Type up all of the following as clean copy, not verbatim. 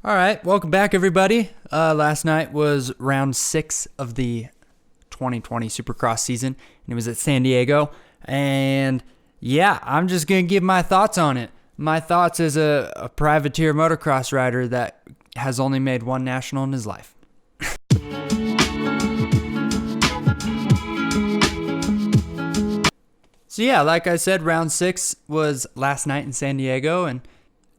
All right, welcome back, everybody. Last night was round 6 of the 2020 Supercross season, and it was at San Diego. And yeah, I'm just going to give my thoughts on it. My thoughts as a privateer motocross rider that has only made one national in his life. So yeah, like I said, round 6 was last night in San Diego,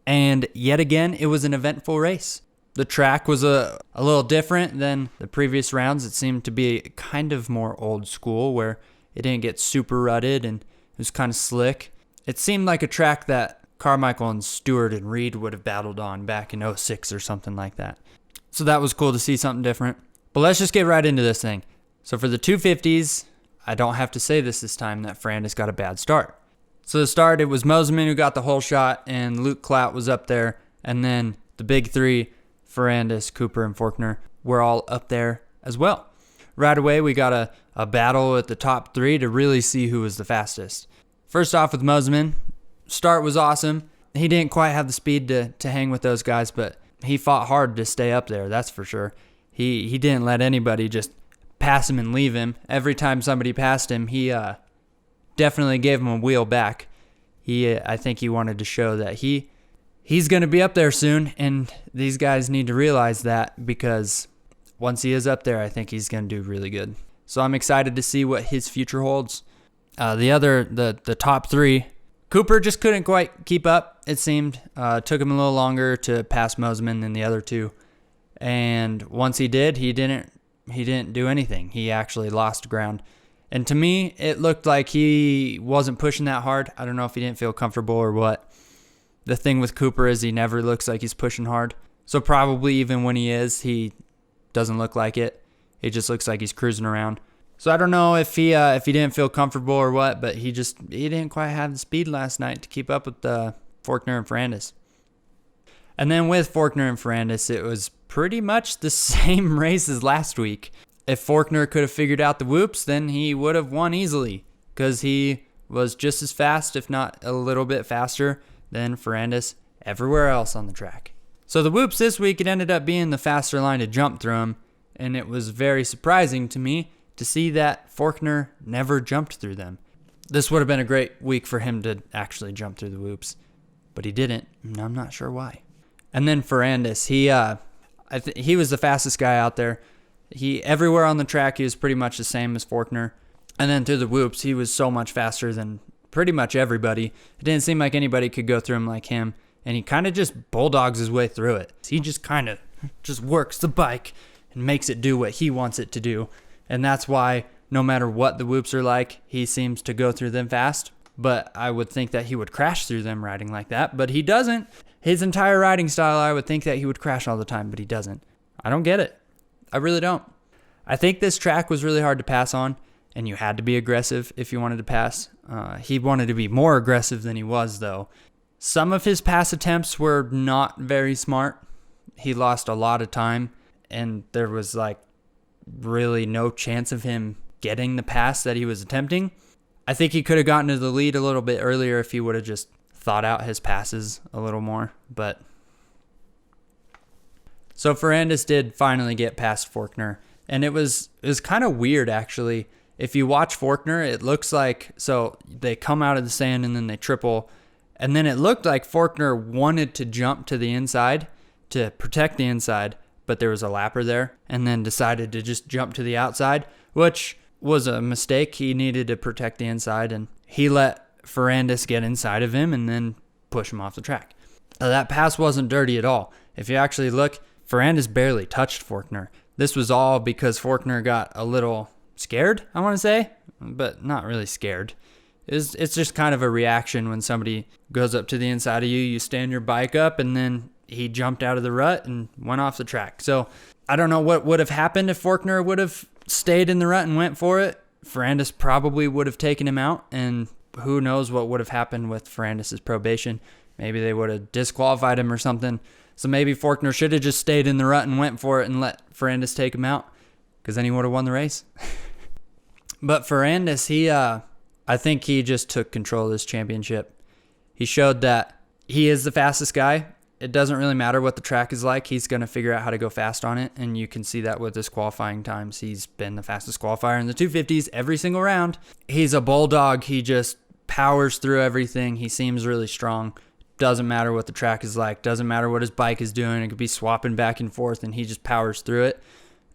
and yet again, it was an eventful race. The track was a little different than the previous rounds. It seemed to be kind of more old school, where it didn't get super rutted and it was kind of slick. It seemed like a track that Carmichael and Stewart and Reed would have battled on back in '06 or something like that. So that was cool to see something different. But let's just get right into this thing. So for the 250s, I don't have to say this time that Ferrandis got a bad start. So to start, it was Mosiman who got the whole shot, and Luke Clout was up there. And then the big three, Ferrandis, Cooper, and Forkner, were all up there as well. Right away, we got a battle at the top three to really see who was the fastest. First off with Mosiman, start was awesome. He didn't quite have the speed to hang with those guys, but he fought hard to stay up there, that's for sure. He didn't let anybody just pass him and leave him. Every time somebody passed him, he definitely gave him a wheel back. I think he wanted to show that he's going to be up there soon, and these guys need to realize that, because once he is up there, I think he's going to do really good. So I'm excited to see what his future holds. The top three, Cooper just couldn't quite keep up, it seemed. Took him a little longer to pass Mosiman than the other two. And once he did, he didn't do anything. He actually lost ground. And to me, it looked like he wasn't pushing that hard. I don't know if he didn't feel comfortable or what. The thing with Cooper is he never looks like he's pushing hard. So probably even when he is, he doesn't look like it. It just looks like he's cruising around. So I don't know if he didn't feel comfortable or what, but he didn't quite have the speed last night to keep up with Forkner and Ferrandis. And then with Forkner and Ferrandis, it was pretty much the same race as last week. If Forkner could have figured out the whoops, then he would have won easily, because he was just as fast, if not a little bit faster, than Ferrandis everywhere else on the track. So the whoops this week, it ended up being the faster line to jump through them, and it was very surprising to me to see that Forkner never jumped through them. This would have been a great week for him to actually jump through the whoops, but he didn't, and I'm not sure why. And then Ferrandis, he was the fastest guy out there. Everywhere on the track, he was pretty much the same as Forkner. And then through the whoops, he was so much faster than pretty much everybody. It didn't seem like anybody could go through him like him. And he kind of just bulldogs his way through it. He just kind of just works the bike and makes it do what he wants it to do. And that's why no matter what the whoops are like, he seems to go through them fast. But I would think that he would crash through them riding like that. But he doesn't. His entire riding style, I would think that he would crash all the time, but he doesn't. I don't get it. I really don't. I think this track was really hard to pass on, and you had to be aggressive if you wanted to pass. He wanted to be more aggressive than he was, though. Some of his pass attempts were not very smart. He lost a lot of time, and there was really no chance of him getting the pass that he was attempting. I think he could have gotten to the lead a little bit earlier if he would have just thought out his passes a little more, but so Ferrandis did finally get past Forkner, and it was kind of weird, actually. If you watch Forkner, it looks like, so they come out of the sand and then they triple, and then it looked like Forkner wanted to jump to the inside to protect the inside, but there was a lapper there, and then decided to just jump to the outside, which was a mistake. He needed to protect the inside, and he let Ferrandis get inside of him and then push him off the track. Now, that pass wasn't dirty at all. If you actually look, Ferrandis barely touched Forkner. This was all because Forkner got a little scared, I want to say, but not really scared. It's just kind of a reaction when somebody goes up to the inside of you, you stand your bike up, and then he jumped out of the rut and went off the track. So I don't know what would have happened if Forkner would have stayed in the rut and went for it. Ferrandis probably would have taken him out, and who knows what would have happened with Ferrandis' probation. Maybe they would have disqualified him or something. So maybe Forkner should have just stayed in the rut and went for it and let Ferrandis take him out, because then he would have won the race. But Ferrandis, I think he just took control of this championship. He showed that he is the fastest guy. it doesn't really matter what the track is like. He's going to figure out how to go fast on it, and you can see that with his qualifying times. He's been the fastest qualifier in the 250s every single round. He's a bulldog. He just powers through everything. He seems really strong. Doesn't matter what the track is like. Doesn't matter what his bike is doing. It could be swapping back and forth, and he just powers through it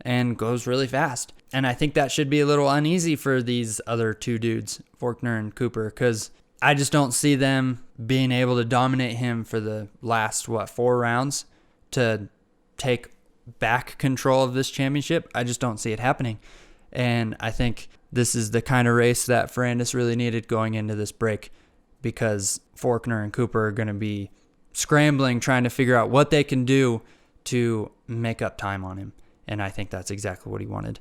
and goes really fast. And I think that should be a little uneasy for these other two dudes, Faulkner and Cooper, because I just don't see them being able to dominate him for the last, 4 rounds to take back control of this championship. I just don't see it happening. And I think this is the kind of race that Ferrandis really needed going into this break, because Faulkner and Cooper are going to be scrambling, trying to figure out what they can do to make up time on him. And I think that's exactly what he wanted.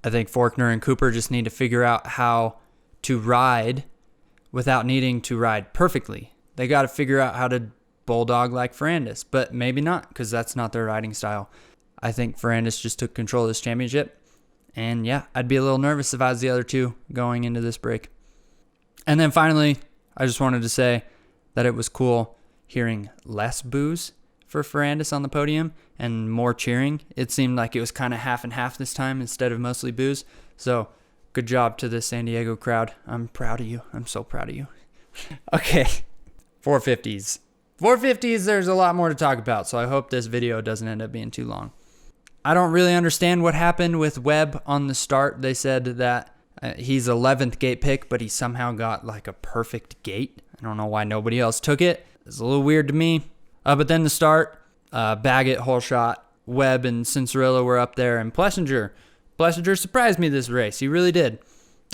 I think Faulkner and Cooper just need to figure out how to ride without needing to ride perfectly. They got to figure out how to bulldog like Ferrandis, but maybe not, because that's not their riding style. I think Ferrandis just took control of this championship. And yeah, I'd be a little nervous if I was the other two going into this break. And then finally, I just wanted to say that it was cool hearing less boos for Ferrandis on the podium and more cheering. It seemed like it was kind of half and half this time instead of mostly boos. So good job to the San Diego crowd. I'm proud of you. I'm so proud of you. Okay, 450s. 450s, there's a lot more to talk about, so I hope this video doesn't end up being too long. I don't really understand what happened with Webb on the start. They said that he's 11th gate pick, but he somehow got like a perfect gate. I don't know why nobody else took it. It's a little weird to me. But then the start, Baggett, Holeshot, Webb, and Cianciarulo were up there, and Plessinger surprised me this race. He really did.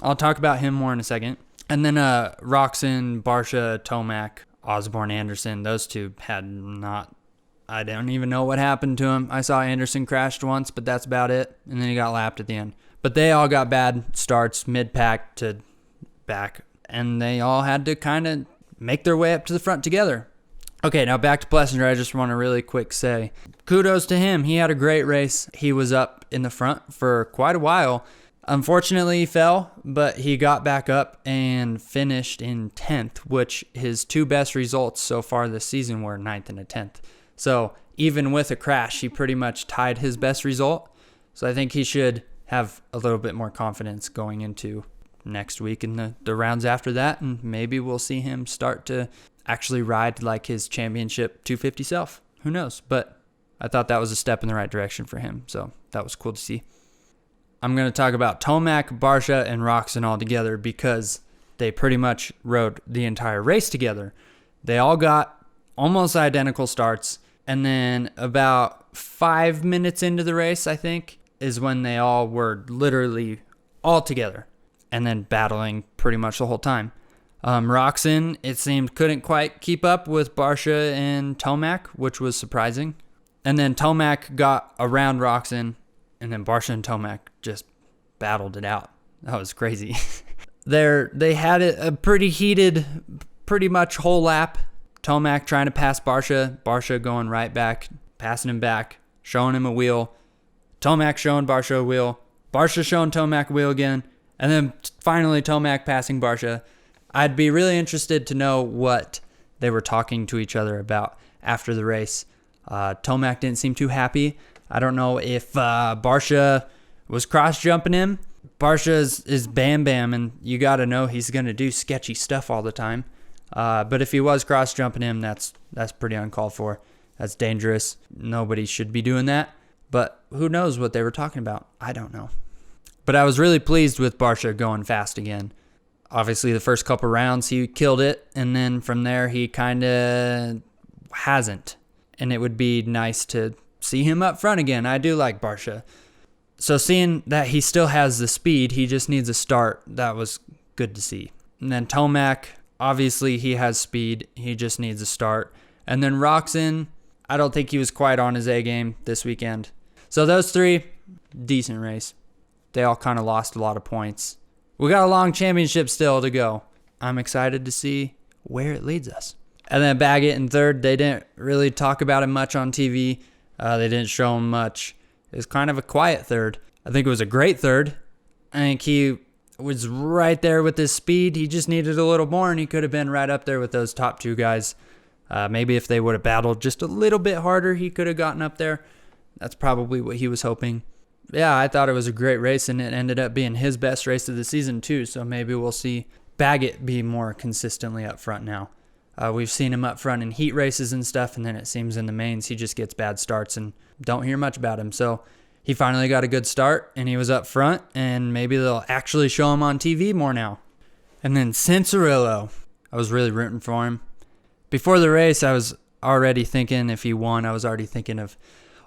I'll talk about him more in a second. And then Roczen, Barcia, Tomac, Osborne, Anderson, those two had not... I don't even know what happened to him. I saw Anderson crashed once, but that's about it. And then he got lapped at the end. But they all got bad starts, mid-pack to back. And they all had to kind of make their way up to the front together. Okay, now back to Plessinger. I just want to really quick say, kudos to him. He had a great race. He was up in the front for quite a while. Unfortunately, he fell, but he got back up and finished in 10th, which his two best results so far this season were 9th and a 10th. So even with a crash, he pretty much tied his best result. So I think he should have a little bit more confidence going into next week and the rounds after that, and maybe we'll see him start to actually ride like his championship 250 self. Who knows? But I thought that was a step in the right direction for him, so that was cool to see. I'm going to talk about Tomac, Barcia, and Roczen all together because they pretty much rode the entire race together. They all got almost identical starts, and then about 5 minutes into the race, I think, is when they all were literally all together and then battling pretty much the whole time. Roczen, it seemed, couldn't quite keep up with Barcia and Tomac, which was surprising. And then Tomac got around Roczen, and then Barcia and Tomac just battled it out. That was crazy. They had it a pretty heated, pretty much whole lap. Tomac trying to pass Barcia going right back, passing him back, showing him a wheel. Tomac showing Barcia a wheel. Barcia showing Tomac a wheel again. And then finally Tomac passing Barcia. I'd be really interested to know what they were talking to each other about after the race. Tomac didn't seem too happy. I don't know if Barcia was cross-jumping him. Barcia is Bam Bam, and you got to know he's going to do sketchy stuff all the time. But if he was cross-jumping him, that's pretty uncalled for. That's dangerous. Nobody should be doing that. But who knows what they were talking about? I don't know. But I was really pleased with Barcia going fast again. Obviously, the first couple rounds, he killed it. And then from there, he kind of hasn't. And it would be nice to see him up front again. I do like Barcia. So seeing that he still has the speed, he just needs a start, that was good to see. And then Tomac, obviously he has speed. He just needs a start. And then Roczen, I don't think he was quite on his A game this weekend. So those three, decent race. They all kind of lost a lot of points. We got a long championship still to go. I'm excited to see where it leads us. And then Baggett in third, they didn't really talk about him much on TV. They didn't show him much. It was kind of a quiet third. I think it was a great third. I think he was right there with his speed. He just needed a little more, and he could have been right up there with those top two guys. Maybe if they would have battled just a little bit harder, he could have gotten up there. That's probably what he was hoping. Yeah, I thought it was a great race, and it ended up being his best race of the season too. So maybe we'll see Baggett be more consistently up front now. We've seen him up front in heat races and stuff, and then it seems in the mains he just gets bad starts and don't hear much about him. So he finally got a good start, and he was up front, and maybe they'll actually show him on TV more now. And then Cianciarulo, I was really rooting for him. Before the race, I was already thinking if he won, I was already thinking of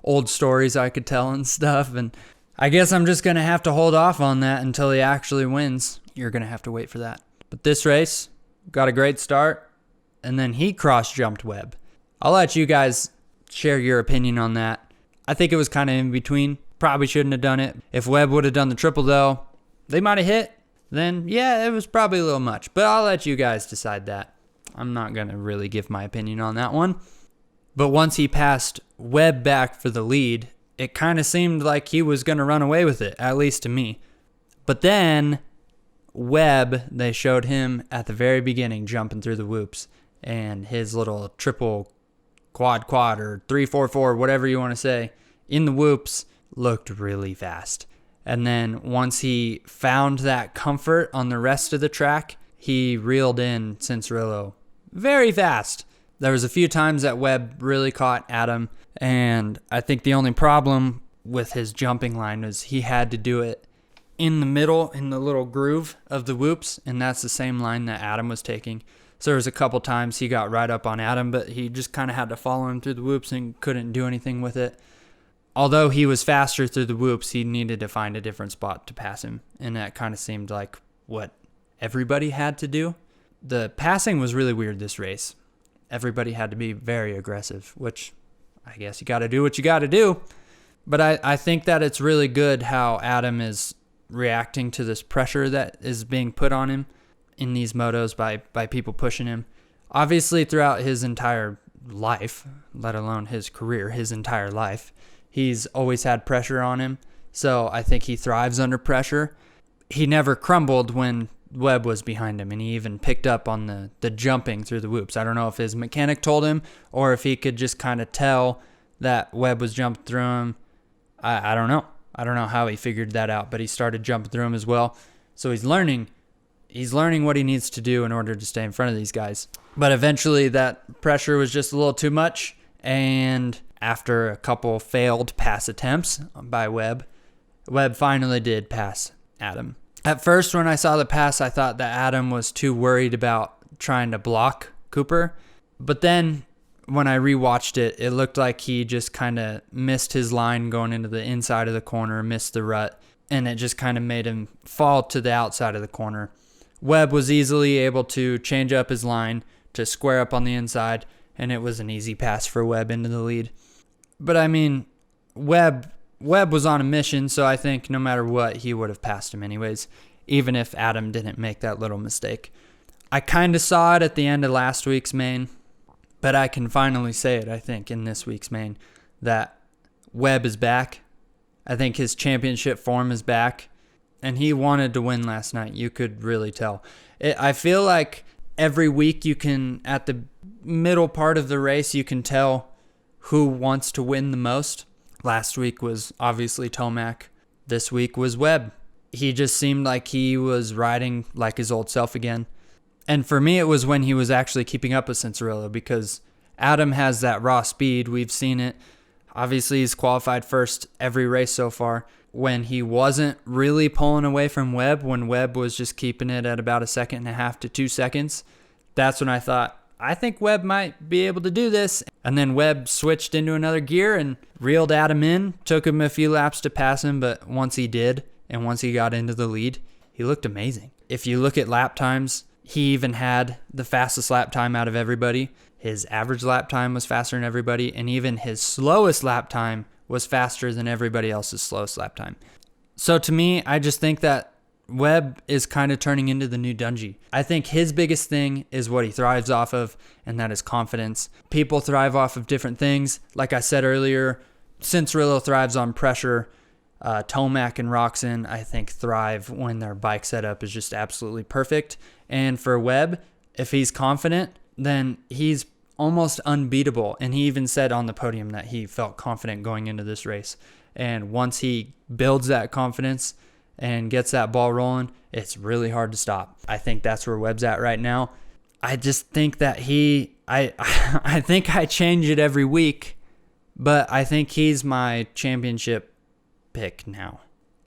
old stories I could tell and stuff, and I guess I'm just going to have to hold off on that until he actually wins. You're going to have to wait for that. But this race got a great start, and then he cross-jumped Webb. I'll let you guys share your opinion on that. I think it was kind of in between. Probably shouldn't have done it. If Webb would have done the triple, though, they might have hit. Then, yeah, it was probably a little much. But I'll let you guys decide that. I'm not going to really give my opinion on that one. But once he passed Webb back for the lead, it kind of seemed like he was going to run away with it, at least to me. But then Webb, they showed him at the very beginning jumping through the whoops, and his little triple quad or 3-4-4, whatever you want to say, in the whoops looked really fast. And then once he found that comfort on the rest of the track, he reeled in Cianciarulo very fast. There was a few times that Webb really caught Adam, and I think the only problem with his jumping line was he had to do it in the middle, in the little groove of the whoops, and that's the same line that Adam was taking. So there was a couple times he got right up on Adam, but he just kind of had to follow him through the whoops and couldn't do anything with it. Although he was faster through the whoops, he needed to find a different spot to pass him, and that kind of seemed like what everybody had to do. The passing was really weird this race. Everybody had to be very aggressive, which I guess you got to do what you got to do. But I think that it's really good how Adam is reacting to this pressure that is being put on him in these motos by people pushing him. Obviously, throughout his entire life, let alone his career, his entire life, he's always had pressure on him. So I think he thrives under pressure. He never crumbled when Webb was behind him, and he even picked up on the jumping through the whoops. I don't know if his mechanic told him or if he could just kind of tell that Webb was jumping through him. I don't know. I don't know how he figured that out, but he started jumping through him as well. So he's learning what he needs to do in order to stay in front of these guys. But eventually that pressure was just a little too much, and after a couple failed pass attempts by Webb finally did pass Adam. At first, when I saw the pass, I thought that Adam was too worried about trying to block Cooper. But then when I rewatched it, it looked like he just kind of missed his line going into the inside of the corner, missed the rut, and it just kind of made him fall to the outside of the corner. Webb was easily able to change up his line to square up on the inside, and it was an easy pass for Webb into the lead. But I mean, Webb was on a mission, so I think no matter what, he would have passed him anyways, even if Adam didn't make that little mistake. I kind of saw it at the end of last week's main, but I can finally say it, I think, in this week's main, that Webb is back. I think his championship form is back, and he wanted to win last night. You could really tell. I feel like every week you can, at the middle part of the race, you can tell who wants to win the most. Last week was obviously Tomac. This week was Webb. He just seemed like he was riding like his old self again. And for me, it was when he was actually keeping up with Cianciarulo, because Adam has that raw speed. We've seen it. Obviously, he's qualified first every race so far. When he wasn't really pulling away from Webb, when Webb was just keeping it at about 1.5 seconds to 2 seconds, that's when I thought, I think Webb might be able to do this. And then Webb switched into another gear and reeled Adam in. Took him a few laps to pass him, but once he did, and once he got into the lead, he looked amazing. If you look at lap times, he even had the fastest lap time out of everybody. His average lap time was faster than everybody, and even his slowest lap time was faster than everybody else's slowest lap time. So to me, I just think that Webb is kind of turning into the new Dungey. I think his biggest thing is what he thrives off of, and that is confidence. People thrive off of different things. Like I said earlier, Cianciarulo thrives on pressure. Tomac and Roczen, I think, thrive when their bike setup is just absolutely perfect. And for Webb, if he's confident, then he's almost unbeatable. And he even said on the podium that he felt confident going into this race. And once he builds that confidence and gets that ball rolling, it's really hard to stop. I think that's where Webb's at right now. I just think that I think I change it every week, but I think he's my championship pick now.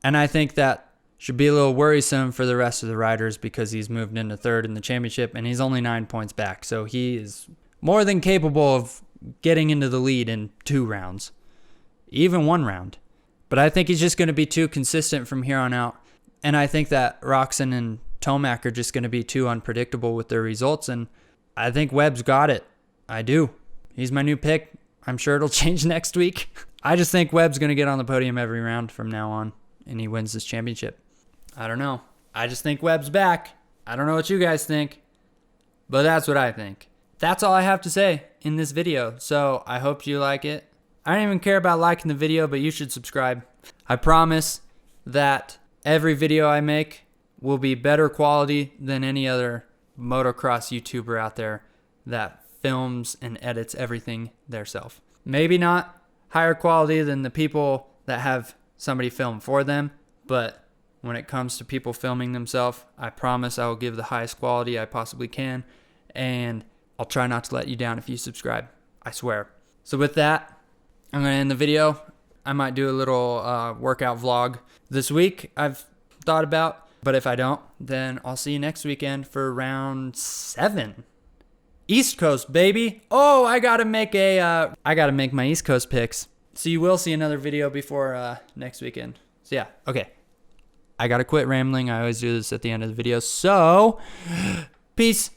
And I think that should be a little worrisome for the rest of the riders because he's moved into third in the championship and he's only 9 points back. So he is more than capable of getting into the lead in 2 rounds, even 1 round. But I think he's just going to be too consistent from here on out. And I think that Roczen and Tomac are just going to be too unpredictable with their results. And I think Webb's got it. I do. He's my new pick. I'm sure it'll change next week. I just think Webb's going to get on the podium every round from now on, and he wins this championship. I don't know. I just think Webb's back. I don't know what you guys think, but that's what I think. That's all I have to say in this video, so I hope you like it. I don't even care about liking the video, but you should subscribe. I promise that every video I make will be better quality than any other motocross YouTuber out there that films and edits everything theirself. Maybe not higher quality than the people that have somebody film for them, but when it comes to people filming themselves, I promise I will give the highest quality I possibly can, and I'll try not to let you down if you subscribe. I swear. So with that, I'm going to end the video. I might do a little workout vlog this week I've thought about, but if I don't, then I'll see you next weekend for round 7. East Coast, baby. Oh, I gotta make my East Coast picks. So you will see another video before next weekend. So yeah, okay. I gotta quit rambling. I always do this at the end of the video. So, peace.